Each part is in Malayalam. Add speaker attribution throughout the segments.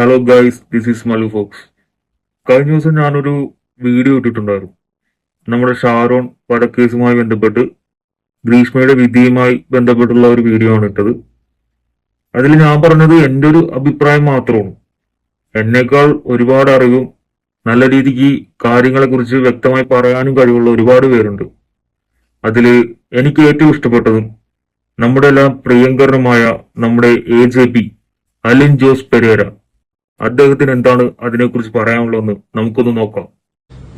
Speaker 1: Hello guys, this is Malu fox. കഴിഞ്ഞ ദിവസം ഞാനൊരു വീഡിയോ ഇട്ടിട്ടുണ്ടായിരുന്നു. നമ്മുടെ ഷാരോൺ വധക്കേസുമായി ബന്ധപ്പെട്ട് ഗ്രീഷ്മയുടെ വിധിയുമായി ബന്ധപ്പെട്ടുള്ള ഒരു വീഡിയോ ആണ് ഇട്ടത്. അതിൽ ഞാൻ പറഞ്ഞത് എൻ്റെ ഒരു അഭിപ്രായം മാത്രമാണ്. എന്നേക്കാൾ ഒരുപാട് അറിവും നല്ല രീതിക്ക് കാര്യങ്ങളെക്കുറിച്ച് വ്യക്തമായി പറയാനും കഴിവുള്ള ഒരുപാട് പേരുണ്ട്. അതിൽ എനിക്ക് ഏറ്റവും ഇഷ്ടപ്പെട്ടതും നമ്മുടെ എല്ലാം പ്രിയങ്കരനുമായ നമ്മുടെ AJP അലിൻ ജോസ് പെരേര. അദ്ദേഹത്തിന് എന്താണ് അതിനെക്കുറിച്ച് പറയാനുള്ളതെന്ന് നമുക്കൊന്ന് നോക്കാം.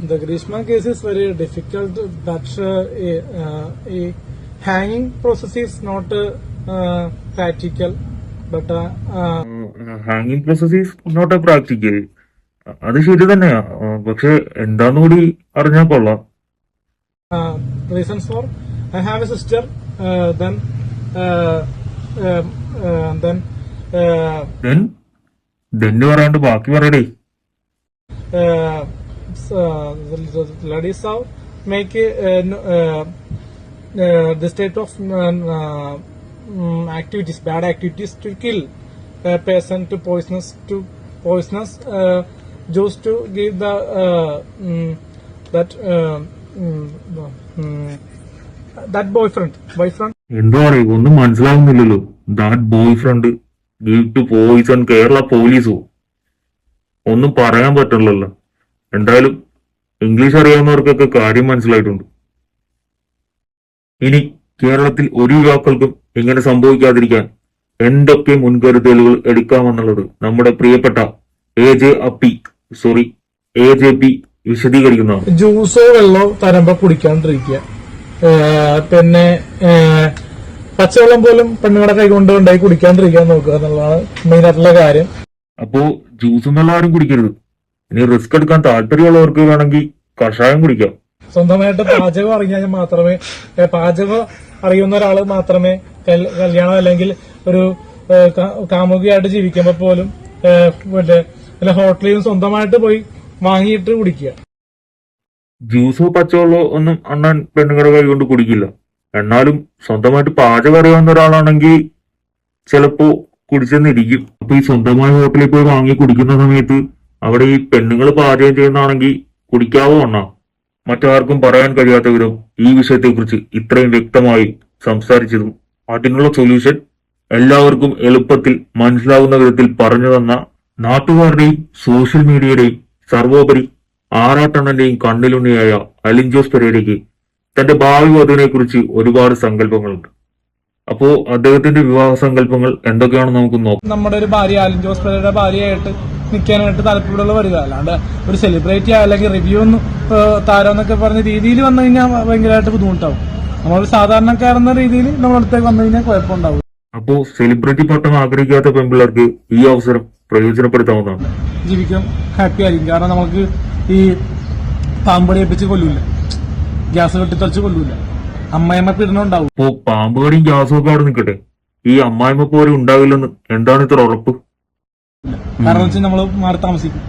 Speaker 2: The Grishma case is very difficult, but a hanging process is not practical. But
Speaker 1: ഹാങ്ങിങ് process is not a practical. അത് ശരി തന്നെയാ, പക്ഷെ എന്താന്ന് കൂടി അറിഞ്ഞാൽ കൊള്ളാം.
Speaker 2: Reasons for I have a sister, then
Speaker 1: പറയാണ്ട് ബാക്കി പറയടേ.
Speaker 2: the ladies have make this type of activities, bad activities to kill a person, to poisonous juice to give the that boyfriend.
Speaker 1: എന്തോ അറിയും, ഒന്നും മനസ്സിലാവുന്നില്ലല്ലോ. That boyfriend give to poison Kerala പോലീസോ? ഒന്നും പറയാൻ പറ്റില്ലല്ലോ. എന്തായാലും ഇംഗ്ലീഷ് അറിയാവുന്നവർക്കൊക്കെ കാര്യം മനസ്സിലായിട്ടുണ്ട്. ഇനി കേരളത്തിൽ ഒരു യുവാക്കൾക്കും ഇങ്ങനെ സംഭവിക്കാതിരിക്കാൻ എന്തൊക്കെ മുൻകരുതലുകൾ എടുക്കാമെന്നുള്ളത് നമ്മുടെ പ്രിയപ്പെട്ട AJP വിശദീകരിക്കുന്നതാണ്.
Speaker 2: ജ്യൂസോ വെള്ളമോ തരുമ്പോ കുടിക്കാണ്ടിരിക്കുക. പിന്നെ പച്ചവെള്ളം പോലും പെണ്ണുങ്ങളുടെ കൈ കൊണ്ടുണ്ടായി കുടിക്കാണ്ടിരിക്കാൻ നോക്കുക എന്നുള്ളതാണ് മെയിൻ ആയിട്ടുള്ള കാര്യം.
Speaker 1: അപ്പോ ജ്യൂസും വെള്ളം ആരും കുടിക്കരുത്. ഇനി റിസ്ക് എടുക്കാൻ താല്പര്യമുള്ളവർക്ക് വേണമെങ്കിൽ കഷായം കുടിക്കാം.
Speaker 2: സ്വന്തമായിട്ട് പാചകം അറിഞ്ഞാൽ മാത്രമേ, പാചകം അറിയുന്ന ഒരാൾ മാത്രമേ കല്യാണം അല്ലെങ്കിൽ ഒരു കാമുകിയായിട്ട് ജീവിക്കുമ്പോ പോലും വല്ല ഹോട്ടലിൽ സ്വന്തമായിട്ട് പോയി വാങ്ങിയിട്ട് കുടിക്കുക.
Speaker 1: ജ്യൂസോ പച്ചവെള്ളമോ ഒന്നും അണ്ണാൻ പെണ്ണുങ്ങളുടെ കൈ കൊണ്ട് കുടിക്കില്ല. എന്നാലും സ്വന്തമായിട്ട് പാചകം അറിയാവുന്ന ഒരാളാണെങ്കിൽ ചിലപ്പോ കുടിച്ചെന്നിരിക്കും. അപ്പൊ ഈ സ്വന്തമായ ഹോട്ടലിൽ പോയി വാങ്ങി കുടിക്കുന്ന സമയത്ത് അവിടെ ഈ പെണ്ണുങ്ങൾ പാചകം ചെയ്യുന്നതാണെങ്കിൽ കുടിക്കാവോ അണ്ണാ? മറ്റാർക്കും പറയാൻ കഴിയാത്ത വിധം ഈ വിഷയത്തെക്കുറിച്ച് ഇത്രയും വ്യക്തമായി സംസാരിച്ചതും അതിനുള്ള സൊല്യൂഷൻ എല്ലാവർക്കും എളുപ്പത്തിൽ മനസ്സിലാവുന്ന വിധത്തിൽ പറഞ്ഞു തന്ന നാട്ടുകാരുടെയും സോഷ്യൽ മീഡിയയുടെയും സർവോപരി ആറാട്ടണ്ണന്റെയും കണ്ണിലുണ്ണിയായ അലിൻ ജോസ് പെരേരയ്ക്ക് തന്റെ ഭാവി വധുവിനെ കുറിച്ച് ഒരുപാട് സങ്കല്പങ്ങളുണ്ട്. അപ്പോ അദ്ദേഹത്തിന്റെ വിവാഹ സങ്കല്പങ്ങൾ എന്തൊക്കെയാണെന്ന് നമുക്ക് നോക്കാം.
Speaker 2: നമ്മുടെ ഒരു ഭാര്യ അലിൻ ജോസ് പെരേരയുടെ ഭാര്യയായിട്ട് നിൽക്കാനായിട്ട് താല്പര്യമുള്ള വരിക, അല്ലാണ്ട് ഒരു സെലിബ്രിറ്റി അല്ലെങ്കിൽ റിവ്യൂ താരം എന്നൊക്കെ പറഞ്ഞ രീതിയിൽ വന്നു കഴിഞ്ഞാൽ ഭയങ്കരമായിട്ട് ബുദ്ധിമുട്ടാവും. നമ്മളൊരു സാധാരണക്കാരെന്ന രീതിയിൽ നമ്മളടുത്തേക്ക് വന്നു കഴിഞ്ഞാൽ കുഴപ്പമുണ്ടാവും.
Speaker 1: അപ്പോ സെലിബ്രിറ്റി പട്ടം ആഗ്രഹിക്കാത്ത പെൺപിള്ളേർക്ക് ഈ അവസരം പ്രയോജനപ്പെടുത്താവുന്നതാണ്.
Speaker 2: ജീവിക്കാൻ ഹാപ്പി ആയിരിക്കും. കാരണം നമുക്ക് ഈ പാമ്പടി ഏൽപ്പിച്ച് കൊല്ലൂല, ഗ്യാസ് കെട്ടിത്തറച്ച് കൊല്ലൂല, അമ്മായിമ്മ പീഡനം ഉണ്ടാവും.
Speaker 1: അപ്പോ പാമ്പുകടിയും ഗ്യാസും ഒക്കെ അവിടെ നിൽക്കട്ടെ, ഈ അമ്മായിമ്മ പോലും ഉണ്ടാവില്ലെന്ന് എന്താണ് ഇത്ര ഉറപ്പ്?
Speaker 2: കാരണം വെച്ചാൽ നമ്മള് മാറി താമസിക്കും.